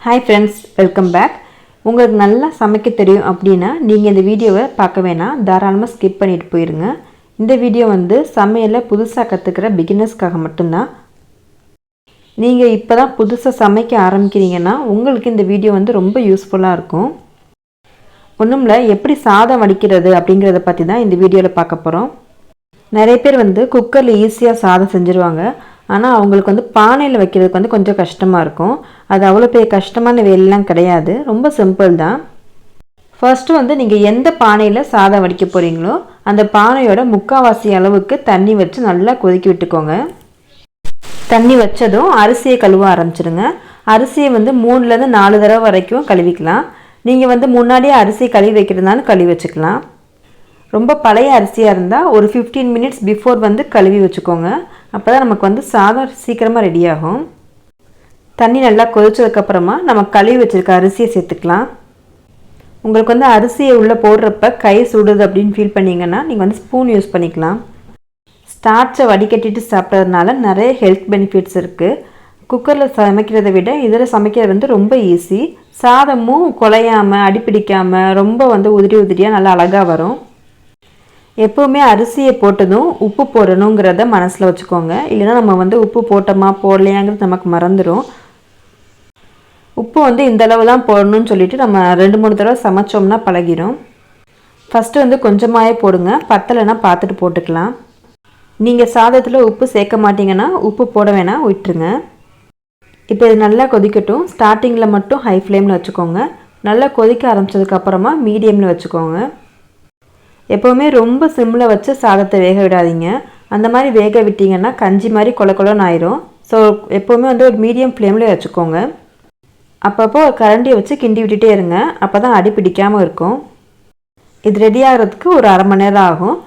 Hi friends, welcome back. உங்களுக்கு நல்லா சமைக்க தெரியும் அப்படினா நீங்க இந்த வீடியோவை பார்க்க வேணாம், தாராளமா ஸ்கிப் பண்ணிட்டு போயிருங்க. இந்த வீடியோ வந்து சமையலை புதுசா கத்துக்கிற பிகினர்ஸ்க்காக மட்டும் தான். நீங்க இப்பதான் புதுசா சமைக்க ஆரம்பிக்கிறீங்கன்னா உங்களுக்கு இந்த வீடியோ வந்து ரொம்ப யூஸ்ஃபுல்லா இருக்கும். ஒண்ணுமில்ல, எப்படி சாதம் வடிக்கிறது அப்படிங்கறத பத்தி தான் இந்த வீடியோல பார்க்க போறோம். நிறைய பேர் வந்து குக்கர்ல ஈஸியா சாதம் செஞ்சிருவாங்க. ஆனால் அவங்களுக்கு வந்து பானையில் வைக்கிறதுக்கு வந்து கொஞ்சம் கஷ்டமாக இருக்கும். அது அவ்வளோ பெரிய கஷ்டமான வேலைலாம் கிடையாது, ரொம்ப சிம்பிள் தான். ஃபர்ஸ்ட்டு வந்து நீங்கள் எந்த பானையில் சாதம் வடிக்க போகிறீங்களோ அந்த பானையோட முக்கால்வாசி அளவுக்கு தண்ணி வச்சு நல்லா கொதிக்க விட்டுக்கோங்க. தண்ணி வச்சதும் அரிசியை கழுவ ஆரம்பிச்சிடுங்க. அரிசியை வந்து 3லேருந்து 4 தடவை வரைக்கும் கழுவிக்கலாம். நீங்கள் வந்து முன்னாடியே அரிசியை கழுவி வைக்கிறதுனாலும் கழுவி வச்சுக்கலாம். ரொம்ப பழைய அரிசியாக இருந்தால் ஒரு 15 மினிட்ஸ் பிஃபோர் வந்து கழுவி வச்சுக்கோங்க. அப்போ தான் நமக்கு வந்து சாதம் சீக்கிரமாக ரெடி ஆகும். தண்ணி நல்லா கொதிச்சதுக்கப்புறமா நம்ம கழுவி வச்சுருக்க அரிசியை சேர்த்துக்கலாம். உங்களுக்கு வந்து அரிசியை உள்ளே போடுறப்ப கை சுடுது அப்படின்னு ஃபீல் பண்ணிங்கன்னா நீங்கள் வந்து ஸ்பூன் யூஸ் பண்ணிக்கலாம். ஸ்டார்ச்சை வடிகட்டிட்டு சாப்பிட்றதுனால நிறைய ஹெல்த் பெனிஃபிட்ஸ் இருக்குது. குக்கரில் சமைக்கிறதை விட இதில் சமைக்கிறது வந்து ரொம்ப ஈஸி. சாதமும் குலையாமல் அடிப்பிடிக்காமல் ரொம்ப வந்து உதிரியாக நல்லா அழகாக வரும். எப்போவுமே அரிசியை போட்டதும் உப்பு போடணுங்கிறத மனசில் வச்சுக்கோங்க. இல்லைனா நம்ம வந்து உப்பு போட்டோமா போடலையாங்கிறது நமக்கு மறந்துடும். உப்பு வந்து இந்த அளவு தான் போடணும்னு சொல்லிட்டு நம்ம 2-3 தடவை சமைச்சோம்னா பழகிடும். ஃபஸ்ட்டு வந்து கொஞ்சமாகவே போடுங்க, பத்தலைன்னா பார்த்துட்டு போட்டுக்கலாம். நீங்கள் சாதத்தில் உப்பு சேர்க்க மாட்டிங்கன்னா உப்பு போட வேணாம், விட்டுருங்க. இப்போ இது நல்லா கொதிக்கட்டும். ஸ்டார்டிங்கில் மட்டும் ஹை ஃப்ளேமில் வச்சுக்கோங்க. நல்லா கொதிக்க ஆரம்பித்ததுக்கப்புறமா மீடியமில் வச்சுக்கோங்க. எப்போவுமே ரொம்ப சிம்மில் வச்சு சாதத்தை வேக விடாதீங்க. அந்த மாதிரி வேக விட்டிங்கன்னா கஞ்சி மாதிரி கொலன்னு ஆயிரும். ஸோ எப்போவுமே வந்து ஒரு மீடியம் ஃப்ளேமில் வச்சுக்கோங்க. அப்பப்போ கரண்டியை வச்சு கிண்டி விட்டுட்டே இருங்க, அப்போ தான் அடி பிடிக்காமல் இருக்கும். இது ரெடி ஆகிறதுக்கு ஒரு அரை மணி நேரம் ஆகும்,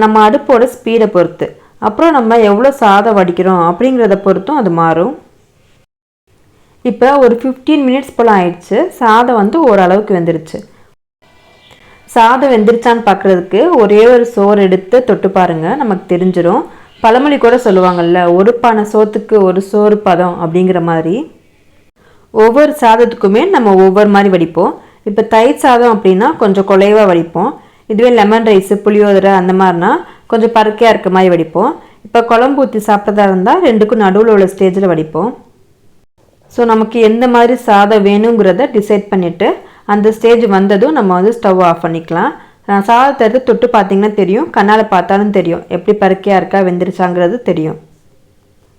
நம்ம அடுப்போட ஸ்பீடை பொறுத்து. அப்புறம் நம்ம எவ்வளோ சாதம் வடிக்கிறோம் அப்படிங்கிறத பொறுத்தும் அது மாறும். இப்போ ஒரு 15 மினிட்ஸ் போல் ஆயிடுச்சு. சாதம் வந்து ஓரளவுக்கு வெந்துருச்சு. சாதம் வெந்திருச்சான்னு பார்க்குறதுக்கு ஒரே ஒரு சோறு எடுத்து தொட்டு பாருங்கள், நமக்கு தெரிஞ்சிடும். பழமொழி கூட சொல்லுவாங்கள்ல, ஒரு பானை சோத்துக்கு ஒரு சோறு பதம் அப்படிங்கிற மாதிரி. ஒவ்வொரு சாதத்துக்குமே நம்ம ஒவ்வொரு மாதிரி வடிப்போம். இப்போ தயிர் சாதம் அப்படின்னா கொஞ்சம் குலைவாக வடிப்போம். இதுவே லெமன் ரைஸு புளியோதரை அந்த மாதிரினா கொஞ்சம் பருக்கையாக இருக்க மாதிரி வடிப்போம். இப்போ குழம்பு ஊற்றி சாப்பிட்றதா இருந்தால் 2க்கும் நடுவில் உள்ள ஸ்டேஜில் வடிப்போம். ஸோ நமக்கு எந்த மாதிரி சாதம் வேணுங்கிறத டிசைட் பண்ணிவிட்டு அந்த ஸ்டேஜ் வந்ததும் நம்ம வந்து ஸ்டவ் ஆஃப் பண்ணிக்கலாம். சாதத்தை எடுத்து தொட்டு பார்த்திங்கன்னா தெரியும், கண்ணால் பார்த்தாலும் தெரியும் எப்படி பருக்கையாக இருக்கா வெந்துருச்சாங்கிறது தெரியும்.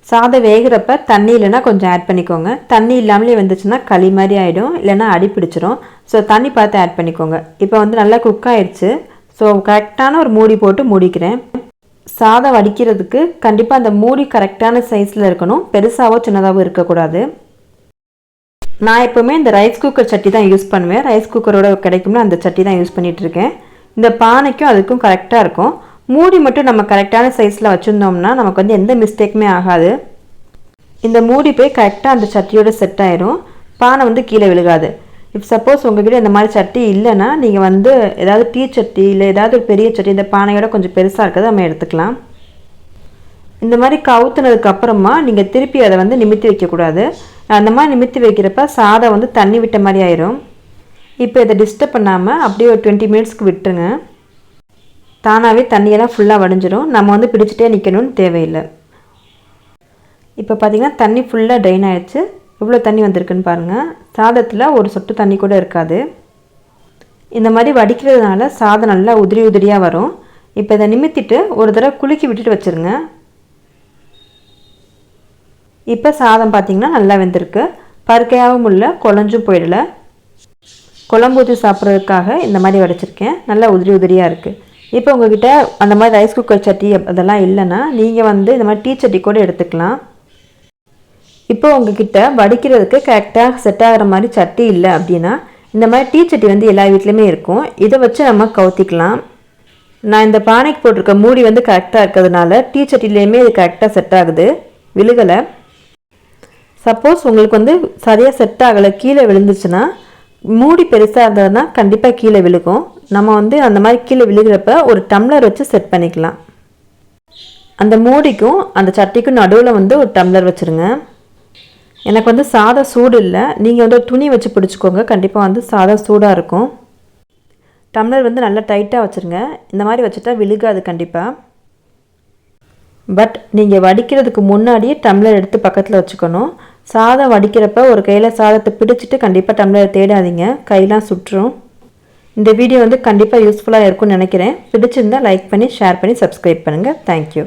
சாதம் வேகிறப்ப தண்ணி இல்லைன்னா கொஞ்சம் ஆட் பண்ணிக்கோங்க. தண்ணி இல்லாமலே வெந்துச்சுன்னா களி மாதிரி ஆகிடும், இல்லைன்னா அடி பிடிச்சிரும். ஸோ தண்ணி பார்த்து ஆட் பண்ணிக்கோங்க. இப்போ வந்து நல்லா குக் ஆகிடுச்சு. ஸோ கரெக்டான ஒரு மூடி போட்டு மூடிக்கிறேன். சாதம் வடிக்கிறதுக்கு கண்டிப்பாக அந்த மூடி கரெக்டான சைஸில் இருக்கணும், பெருசாகவோ சின்னதாகவோ இருக்கக்கூடாது. நான் எப்போவுமே இந்த ரைஸ் குக்கர் சட்டி தான் யூஸ் பண்ணுவேன். ரைஸ் குக்கரோட கிடைக்கும்னா அந்த சட்டி தான் யூஸ் பண்ணிகிட்ருக்கேன். இந்த பானைக்கும் அதுக்கும் கரெக்டாக இருக்கும். மூடி மட்டும் நம்ம கரெக்டான சைஸில் வச்சுருந்தோம்னா நமக்கு வந்து எந்த மிஸ்டேக்குமே ஆகாது. இந்த மூடி போய் கரெக்டாக அந்த சட்டியோட செட் ஆயிரும், பானை வந்து கீழே விழுகாது. இப் சப்போஸ் உங்கள்கிட்ட இந்த மாதிரி சட்டி இல்லைன்னா நீங்கள் வந்து ஏதாவது டீ சட்டி இல்லை ஏதாவது ஒரு பெரிய சட்டி, இந்த பானையோட கொஞ்சம் பெருசாக இருக்கிறத நம்ம எடுத்துக்கலாம். இந்த மாதிரி கவுத்துனதுக்கப்புறமா நீங்கள் திருப்பி அதை வந்து நிமித்தி வைக்கக்கூடாது. அந்த மாதிரி நிமித்தி வைக்கிறப்ப சாதம் வந்து தண்ணி விட்ட மாதிரி ஆயிரும். இப்போ இதை டிஸ்டர்ப் பண்ணாமல் அப்படியே ஒரு 20 மினிட்ஸ்க்கு விட்டுருங்க. தானாகவே தண்ணியெல்லாம் ஃபுல்லாக வடிஞ்சிடும், நம்ம வந்து பிடிச்சிட்டே நிற்கணும்னு தேவையில்லை. இப்போ பார்த்திங்கன்னா தண்ணி ஃபுல்லாக ட்ரைன் ஆகிடுச்சு. எவ்வளோ தண்ணி வந்திருக்குன்னு பாருங்கள். சாதத்தில் ஒரு சொட்டு தண்ணி கூட இருக்காது. இந்த மாதிரி வடிக்கிறதுனால சாதம் நல்லா உதிரியாக வரும். இப்போ இதை நிமித்திட்டு ஒரு தடவை குலுக்கி விட்டுட்டு வச்சுருங்க. இப்போ சாதம் பார்த்திங்கன்னா நல்லா வெந்திருக்கு, பருக்கையாகவும் இல்லை, குழஞ்சும் போயிடலை. குழம்பு ஊற்றி சாப்பிட்றதுக்காக இந்த மாதிரி வடிச்சிருக்கேன். நல்லா உதிரியாக இருக்குது. இப்போ உங்கள்கிட்ட அந்த மாதிரி ரைஸ் குக்கர் சட்டி அதெல்லாம் இல்லைன்னா நீங்கள் வந்து இந்த மாதிரி டீ சட்டி கூட எடுத்துக்கலாம். இப்போ உங்ககிட்ட வடிக்கிறதுக்கு கரெக்டாக செட் ஆகிற மாதிரி சட்டி இல்லை அப்படின்னா இந்த மாதிரி டீ சட்டி வந்து எல்லா வீட்லேயுமே இருக்கும். இதை வச்சு நம்ம கவுத்திக்கலாம். நான் இந்த பானைக்கு போட்டிருக்க மூடி வந்து கரெக்டாக இருக்கிறதுனால டீ சட்டிலேயுமே இது கரெக்டாக செட் ஆகுது, விழுகலை. சப்போஸ் உங்களுக்கு வந்து சரியாக செட் ஆகலை, கீழே விழுந்துச்சுன்னா மூடி பெருசாக இருந்ததுன்னா கண்டிப்பாக கீழே விழுகும். நம்ம வந்து அந்த மாதிரி கீழே விழுகிறப்ப ஒரு டம்ளர் வச்சு செட் பண்ணிக்கலாம். அந்த மூடிக்கும் அந்த சட்டிக்கும் நடுவில் வந்து ஒரு டம்ளர் வச்சுருங்க. எனக்கு வந்து சாதம் சூடு இல்லை, நீங்கள் வந்து துணி வச்சு பிடிச்சிக்கோங்க, கண்டிப்பாக வந்து சாதம் சூடாக இருக்கும். டம்ளர் வந்து நல்லா டைட்டாக வச்சுருங்க, இந்த மாதிரி வச்சுட்டா விழுகாது கண்டிப்பாக. பட் நீங்கள் வடிக்கிறதுக்கு முன்னாடியே டம்ளர் எடுத்து பக்கத்தில் வச்சுக்கணும். சாதம் வடிக்கிறப்ப ஒரு கையில் சாதத்தை பிடிச்சிட்டு கண்டிப்பாக டம்ளரை தேடாதீங்க, கையெல்லாம் சுற்றும். இந்த வீடியோ வந்து கண்டிப்பாக யூஸ்ஃபுல்லாக இருக்கும்னு நினைக்கிறேன். பிடிச்சிருந்தால் லைக் பண்ணி ஷேர் பண்ணி சப்ஸ்கிரைப் பண்ணுங்கள். தேங்க்யூ.